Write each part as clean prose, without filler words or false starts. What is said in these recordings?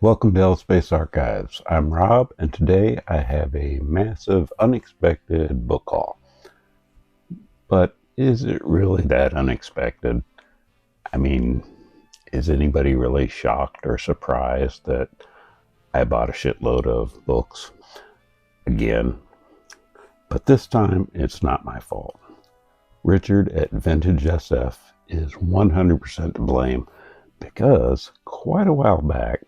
Welcome to L-Space Archives. I'm Rob, and today I have a massive, unexpected book haul. But is it really that unexpected? I mean, is anybody really shocked or surprised that I bought a shitload of books again? But this time, it's not my fault. Richard at Vintage SF is 100% to blame because quite a while back,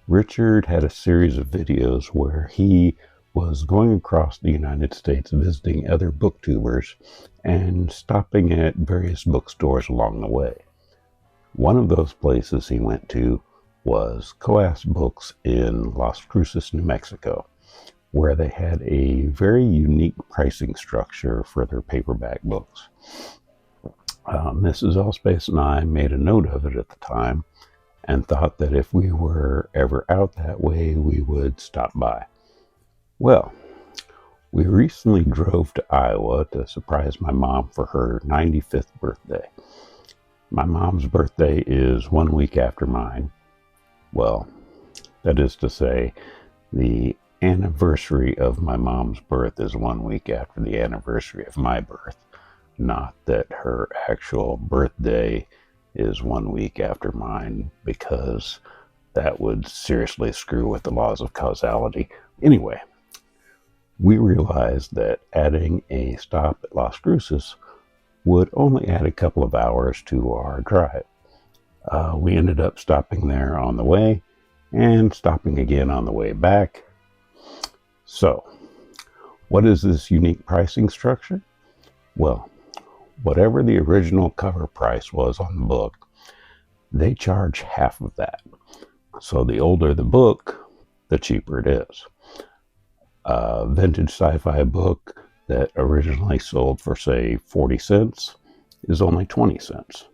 Richard had a series of videos where he was going across the United States visiting other booktubers and stopping at various bookstores along the way. One of those places he went to was Coas Books in Las Cruces, New Mexico, where they had a very unique pricing structure for their paperback books. Mrs. Allspace and I made a note of it at the time and thought that if we were ever out that way, we would stop by. Well, we recently drove to Iowa to surprise my mom for her 95th birthday. My mom's birthday is 1 week after mine. Well, that is to say, the anniversary of my mom's birth is 1 week after the anniversary of my birth, not that her actual birthday is 1 week after mine, because that would seriously screw with the laws of causality. Anyway, we realized that adding a stop at Las Cruces would only add a couple of hours to our drive. We ended up stopping there on the way and stopping again on the way back. So, what is this unique pricing structure? Well, whatever the original cover price was on the book, they charge half of that. So the older the book, the cheaper it is. A vintage sci-fi book that originally sold for, say, 40 cents is only 20 cents.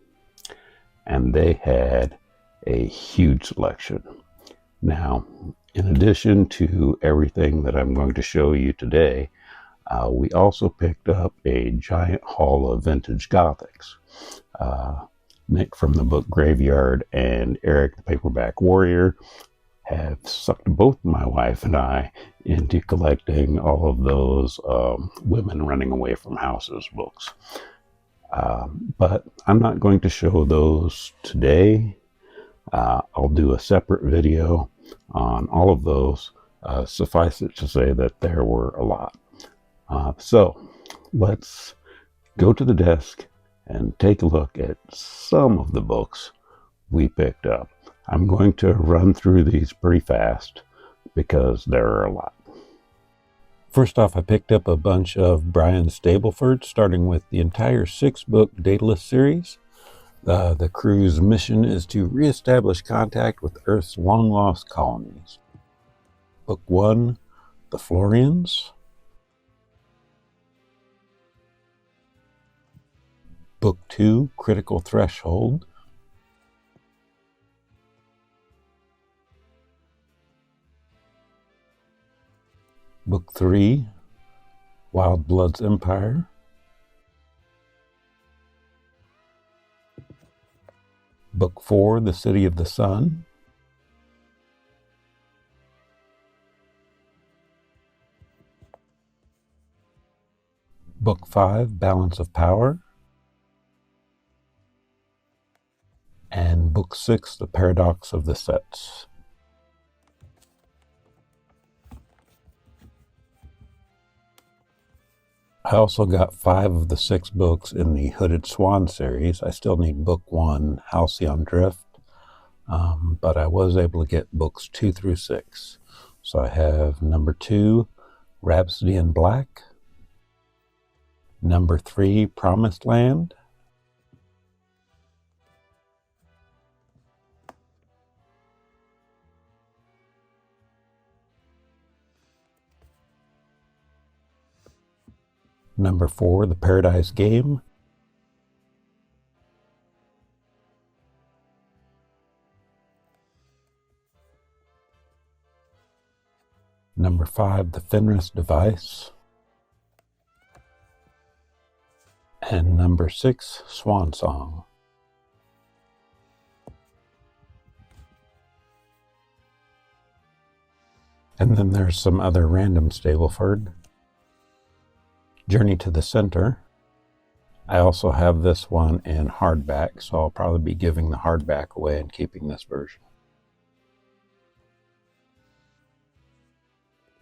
And they had a huge selection. Now, in addition to everything that I'm going to show you today, we also picked up a giant haul of vintage Gothics. Nick from the book Graveyard and Eric the Paperback Warrior have sucked both my wife and I into collecting all of those women running away from houses books. But I'm not going to show those today. I'll do a separate video on all of those. Suffice it to say that there were a lot. So let's go to the desk and take a look at some of the books we picked up. I'm going to run through these pretty fast because there are a lot. First off, I picked up a bunch of Brian Stableford, starting with the entire 6-book Daedalus series. The crew's mission is to reestablish contact with Earth's long-lost colonies. Book 1, The Florians. Book 2, Critical Threshold. Book 3, Wild Blood's Empire. Book 4, The City of the Sun. Book 5, Balance of Power. And Book 6, The Paradox of the Sets. I also got 5 of the 6 books in the Hooded Swan series. I still need Book 1, Halcyon Drift, but I was able to get books 2 through 6. So I have number 2, Rhapsody in Black, number 3, Promised Land, number 4, The Paradise Game, number 5, The Fenris Device, and number 6, Swan Song. And then there's some other random Stableford. Journey to the Center. I also have this one in hardback, so I'll probably be giving the hardback away and keeping this version.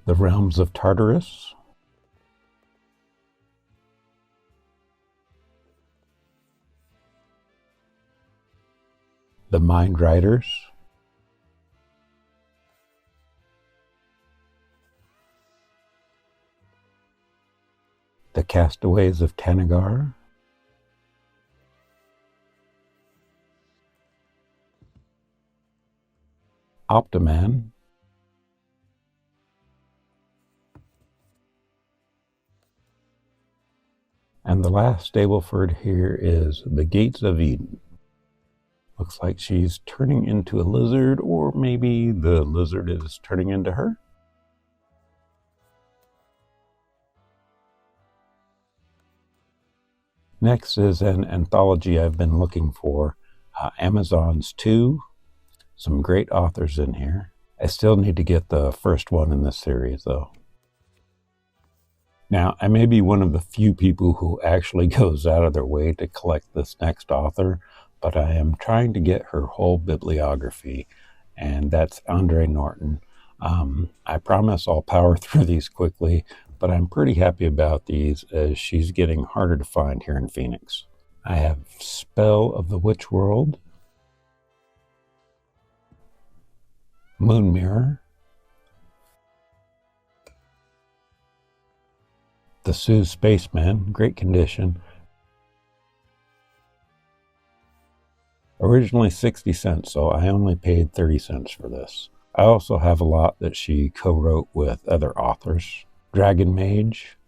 The Realms of Tartarus. The Mind Riders. The Castaways of Tanagar. Optiman. And the last Stableford here is The Gates of Eden. Looks like she's turning into a lizard, or maybe the lizard is turning into her. Next is an anthology I've been looking for, Amazon's 2. Some great authors in here. I still need to get the first one in this series, though. Now, I may be one of the few people who actually goes out of their way to collect this next author, but I am trying to get her whole bibliography, and that's Andre Norton. I promise I'll power through these quickly, but I'm pretty happy about these as she's getting harder to find here in Phoenix. I have Spell of the Witch World, Moon Mirror, The Sioux Spaceman, great condition. Originally 60 cents, so I only paid 30 cents for this. I also have a lot that she co-wrote with other authors. Dragon Mage,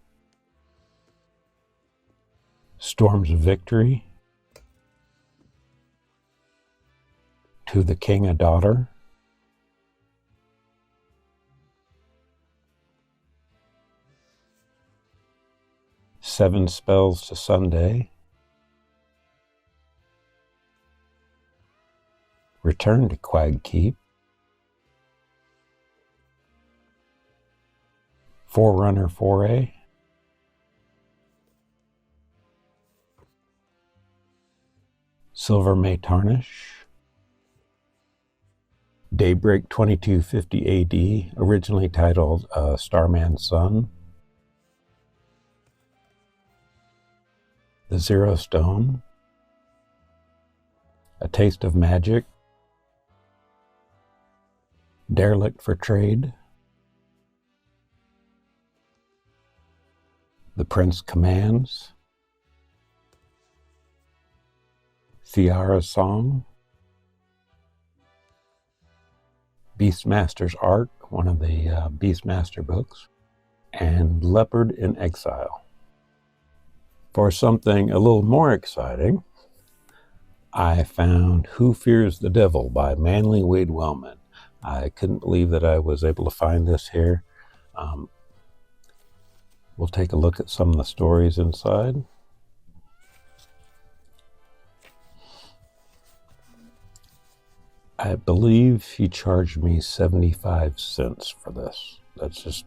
Storms of Victory, To the King a Daughter, Seven Spells to Sunday, Return to Quag Keep, Forerunner Foray, Silver May Tarnish, Daybreak 2250 AD, originally titled Starman's Son, The Zero Stone, A Taste of Magic, Derelict for Trade, The Prince Commands, Ciara's Song, Beastmaster's Ark, one of the Beastmaster books, and Leopard in Exile. For something a little more exciting, I found Who Fears the Devil by Manly Wade Wellman. I couldn't believe that I was able to find this here. We'll take a look at some of the stories inside. I believe he charged me 75 cents for this. That just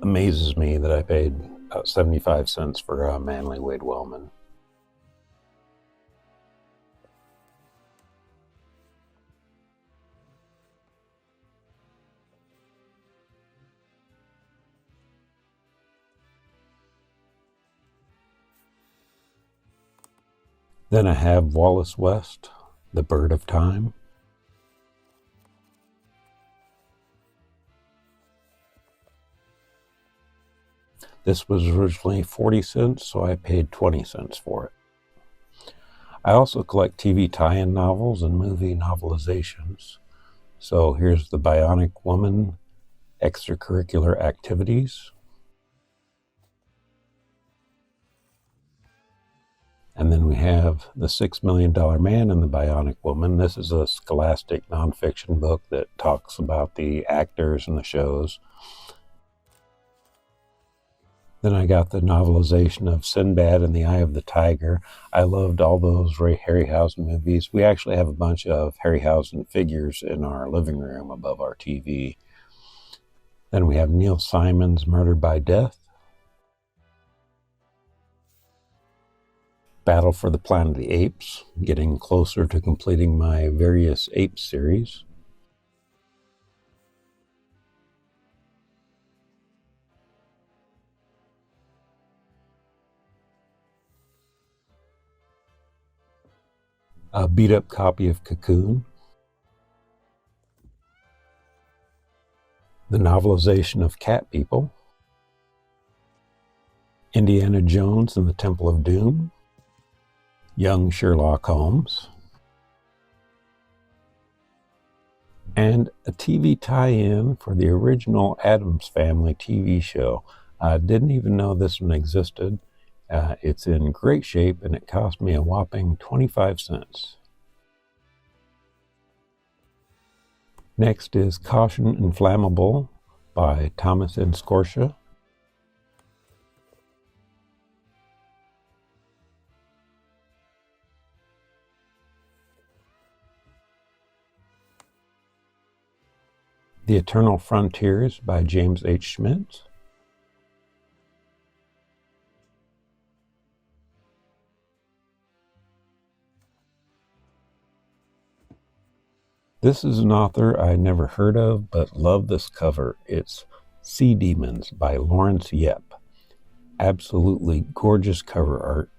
amazes me that I paid about 75 cents for Manly Wade Wellman. Then I have Wallace West, The Bird of Time. This was originally 40 cents, so I paid 20 cents for it. I also collect TV tie-in novels and movie novelizations. So here's The Bionic Woman, Extracurricular Activities. And then we have The $6 Million Man and the Bionic Woman. This is a scholastic nonfiction book that talks about the actors and the shows. Then I got the novelization of Sinbad and the Eye of the Tiger. I loved all those Ray Harryhausen movies. We actually have a bunch of Harryhausen figures in our living room above our TV. Then we have Neil Simon's Murder by Death, Battle for the Planet of the Apes, getting closer to completing my various apes series. A beat-up copy of Cocoon, the novelization of Cat People, Indiana Jones and the Temple of Doom, Young Sherlock Holmes, and a TV tie-in for the original Addams Family TV show. I didn't even know this one existed. It's in great shape and it cost me a whopping 25 cents. Next is Caution Inflammable by Thomas N. Scotia. The Eternal Frontiers by James H. Schmidt. This is an author I never heard of, but love this cover. It's Sea Demons by Lawrence Yep. Absolutely gorgeous cover art.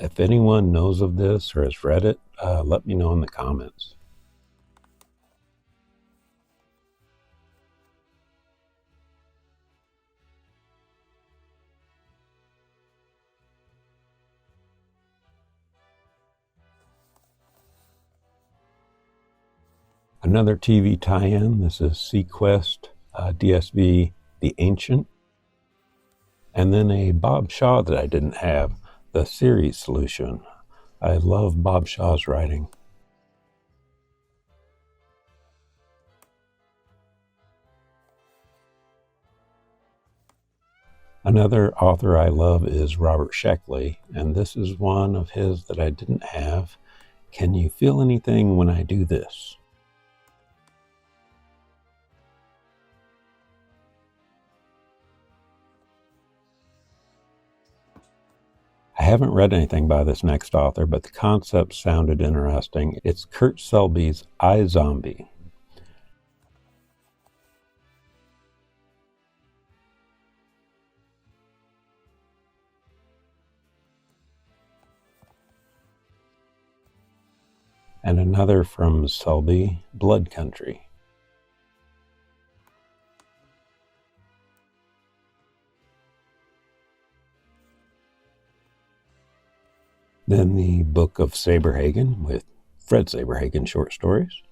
If anyone knows of this or has read it, let me know in the comments. Another TV tie-in, this is Sequest DSV The Ancient. And then a Bob Shaw that I didn't have, The Series Solution. I love Bob Shaw's writing. Another author I love is Robert Sheckley, and this is one of his that I didn't have. Can You Feel Anything When I Do This? I haven't read anything by this next author, but the concept sounded interesting. It's Kurt Selby's I, Zombie. And another from Selby, Blood Country. Then the Book of Saberhagen with Fred Saberhagen short stories.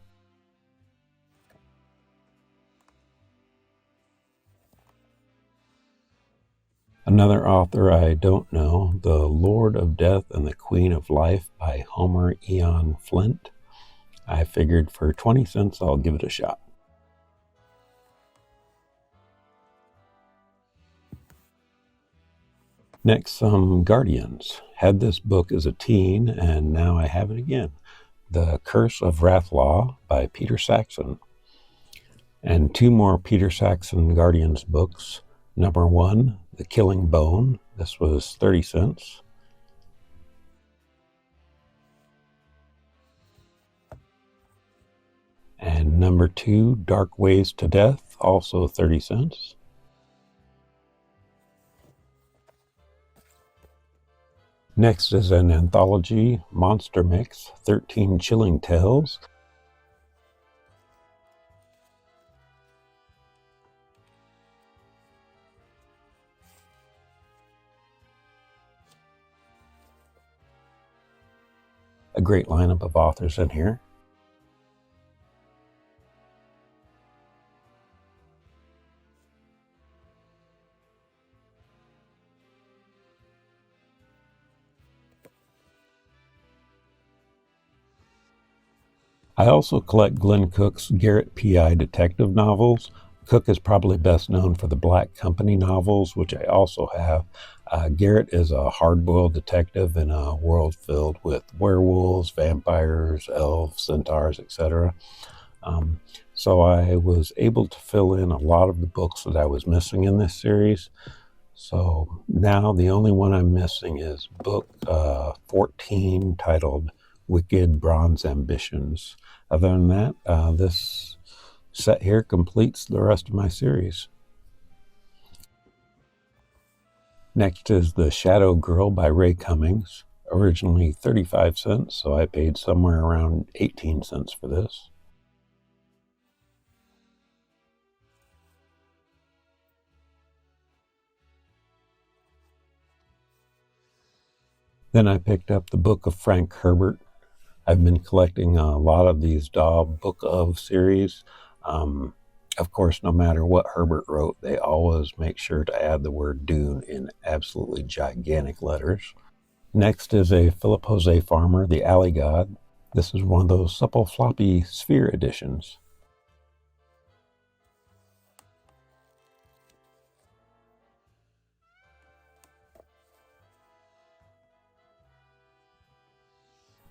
Another author I don't know, The Lord of Death and the Queen of Life by Homer Eon Flint. I figured for 20 cents I'll give it a shot. Next, some Guardians. Had this book as a teen, and now I have it again. The Curse of Wrathlaw by Peter Saxon. And two more Peter Saxon Guardians books. Number 1, The Killing Bone. This was 30 cents. And number 2, Dark Ways to Death, also 30 cents. Next is an anthology, Monster Mix, 13 Chilling Tales. A great lineup of authors in here. I also collect Glenn Cook's Garrett PI detective novels. Cook is probably best known for the Black Company novels, which I also have. Garrett is a hard-boiled detective in a world filled with werewolves, vampires, elves, centaurs, etc. So I was able to fill in a lot of the books that I was missing in this series. So now the only one I'm missing is book 14, titled Wicked Bronze Ambitions. Other than that, this set here completes the rest of my series. Next is The Shadow Girl by Ray Cummings. Originally 35 cents, so I paid somewhere around 18 cents for this. Then I picked up the Book of Frank Herbert. I've been collecting a lot of these Daub Book of series. Of course, no matter what Herbert wrote, they always make sure to add the word Dune in absolutely gigantic letters. Next is a Philip Jose Farmer, The Alley God. This is one of those supple floppy sphere editions.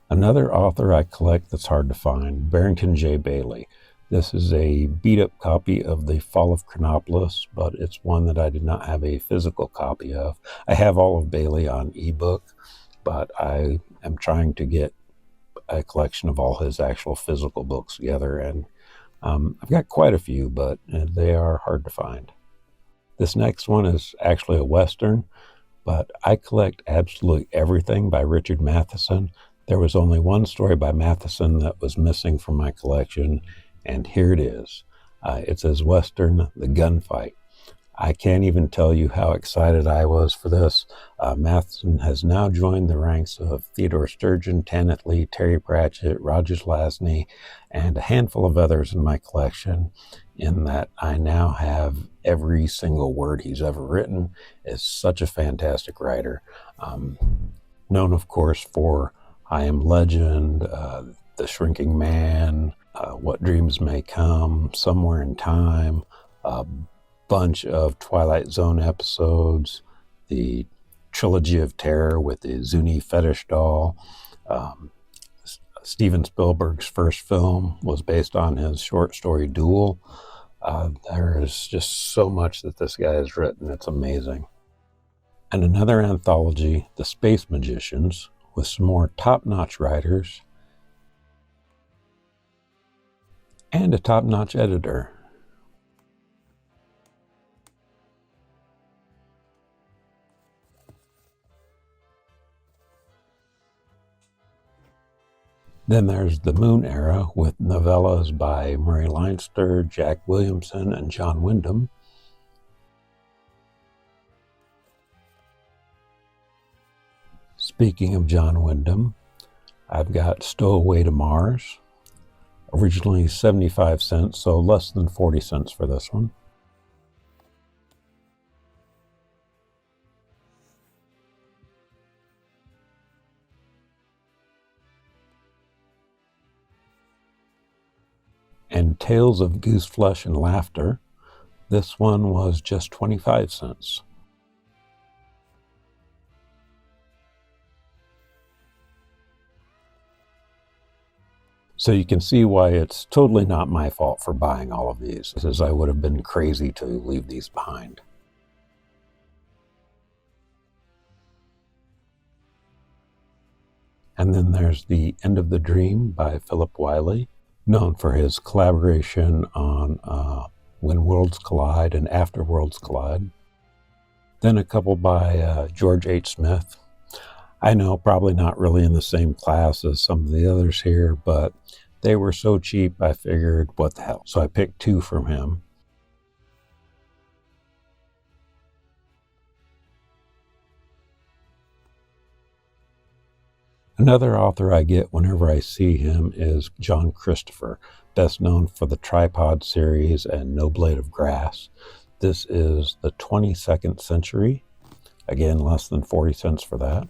Another author I collect that's hard to find, Barrington J. Bailey. This is a beat-up copy of The Fall of Chronopolis, but it's one that I did not have a physical copy of. I have all of Bailey on ebook, but I am trying to get a collection of all his actual physical books together, and I've got quite a few, but they are hard to find. This next one is actually a Western, but I collect absolutely everything by Richard Matheson. There was only one story by Matheson that was missing from my collection, and here it is. It's his Western, The Gunfight. I can't even tell you how excited I was for this. Matheson has now joined the ranks of Theodore Sturgeon, Tanith Lee, Terry Pratchett, Rogers Lasney, and a handful of others in my collection, in that I now have every single word he's ever written. Is such a fantastic writer. Known, of course, for I Am Legend, The Shrinking Man, What Dreams May Come, Somewhere in Time, bunch of Twilight Zone episodes, the Trilogy of Terror with the Zuni fetish doll. Steven Spielberg's first film was based on his short story Duel. There is just so much that this guy has written. It's amazing. And another anthology, The Space Magicians, with some more top-notch writers and a top-notch editor. Then there's The Moon Era, with novellas by Murray Leinster, Jack Williamson, and John Wyndham. Speaking of John Wyndham, I've got Stowaway to Mars, originally 75 cents, so less than 40 cents for this one. And Tales of Gooseflesh and Laughter. This one was just 25 cents. So you can see why it's totally not my fault for buying all of these, as I would have been crazy to leave these behind. And then there's The End of the Dream by Philip Wiley, known for his collaboration on When Worlds Collide and After Worlds Collide. Then a couple by George H. Smith. I know, probably not really in the same class as some of the others here, but they were so cheap I figured, what the hell. So I picked two from him. Another author I get whenever I see him is John Christopher, best known for the Tripod series and No Blade of Grass. This is The 22nd Century. Again, less than 40 cents for that.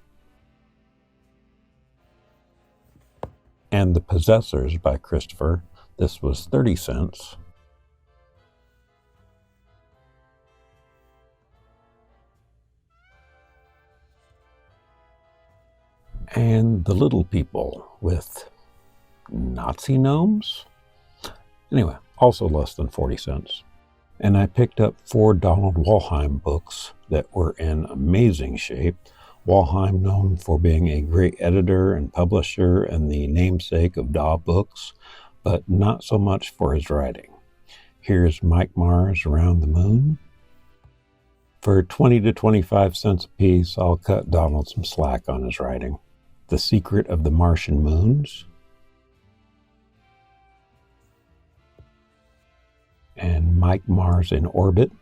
And The Possessors by Christopher. This was 30 cents. The Little People with Nazi gnomes? Anyway, also less than 40 cents. And I picked up 4 Donald Wollheim books that were in amazing shape. Wollheim, known for being a great editor and publisher and the namesake of Daw Books, but not so much for his writing. Here's Mike Marr's Around the Moon. For 20 to 25 cents a piece, I'll cut Donald some slack on his writing. The Secret of the Martian Moons. And Mike Marr's In Orbit.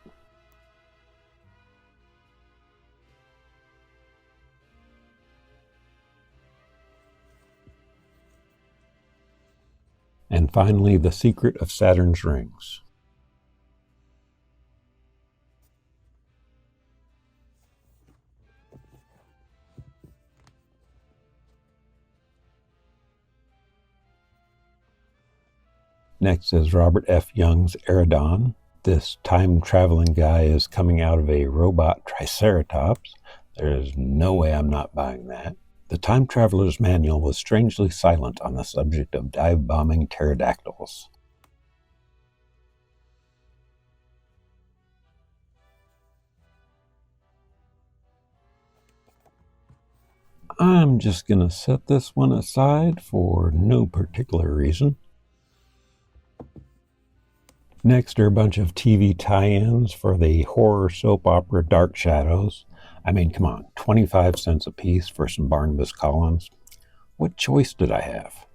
And finally, The Secret of Saturn's Rings. Next is Robert F. Young's Eridon. This time-traveling guy is coming out of a robot triceratops. There's no way I'm not buying that. The Time Traveler's Manual was strangely silent on the subject of dive-bombing pterodactyls. I'm just going to set this one aside for no particular reason. Next are a bunch of TV tie-ins for the horror soap opera Dark Shadows. I mean, come on, 25 cents a piece for some Barnabas Collins. What choice did I have?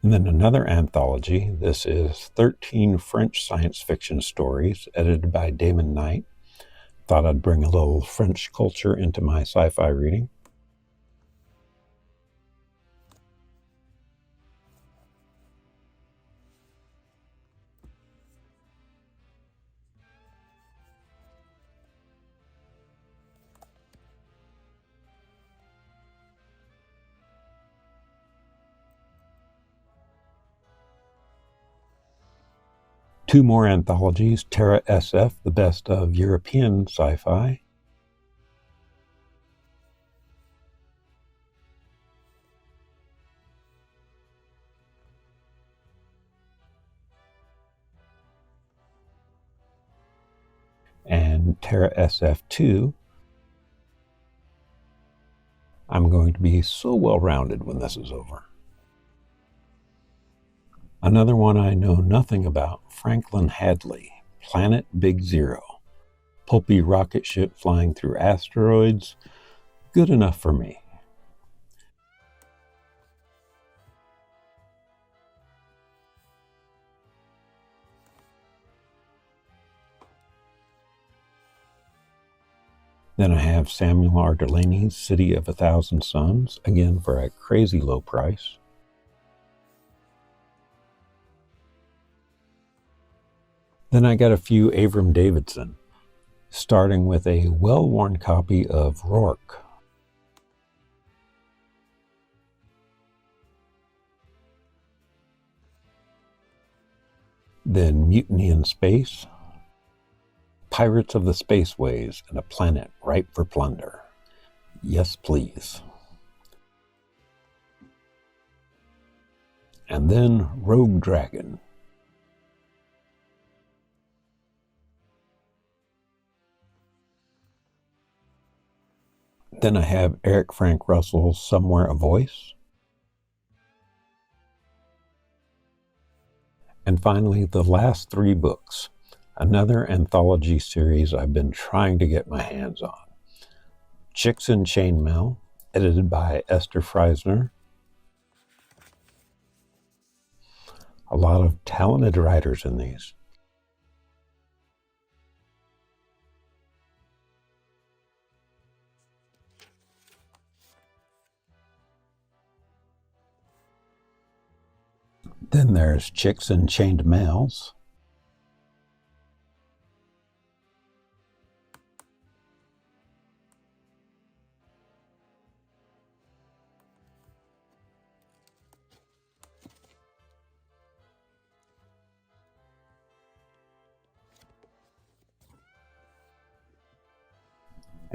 And then another anthology. This is 13 French science fiction stories, edited by Damon Knight. Thought I'd bring a little French culture into my sci-fi reading. Two more anthologies, Terra SF, the best of European sci-fi. And Terra SF2. I'm going to be so well-rounded when this is over. Another one I know nothing about, Franklin Hadley, Planet Big Zero. Pulpy rocket ship flying through asteroids. Good enough for me. Then I have Samuel R. Delaney's City of a Thousand Suns, again for a crazy low price. Then I got a few Avram Davidson, starting with a well-worn copy of Rourke. Then Mutiny in Space, Pirates of the Spaceways, and a Planet Ripe for Plunder. Yes, please. And then Rogue Dragon. Then I have Eric Frank Russell's Somewhere a Voice. And finally, the last 3 books, another anthology series I've been trying to get my hands on. Chicks in Chainmail, edited by Esther Freisner. A lot of talented writers in these. Then there's Chicks and Chained Males.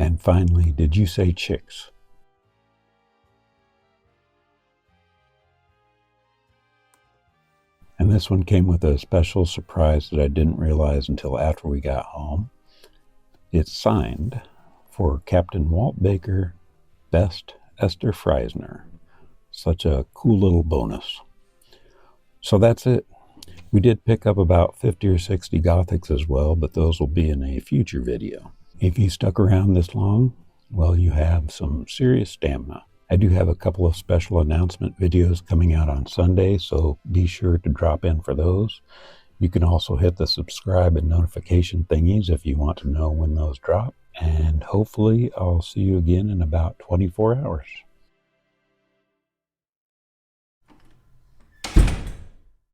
And finally, Did You Say Chicks? And this one came with a special surprise that I didn't realize until after we got home. It's signed for Captain Walt Baker, Best Esther Freisner. Such a cool little bonus. So that's it. We did pick up about 50 or 60 Gothics as well, but those will be in a future video. If you stuck around this long, well, you have some serious stamina. I do have a couple of special announcement videos coming out on Sunday, so be sure to drop in for those. You can also hit the subscribe and notification thingies if you want to know when those drop. And hopefully I'll see you again in about 24 hours.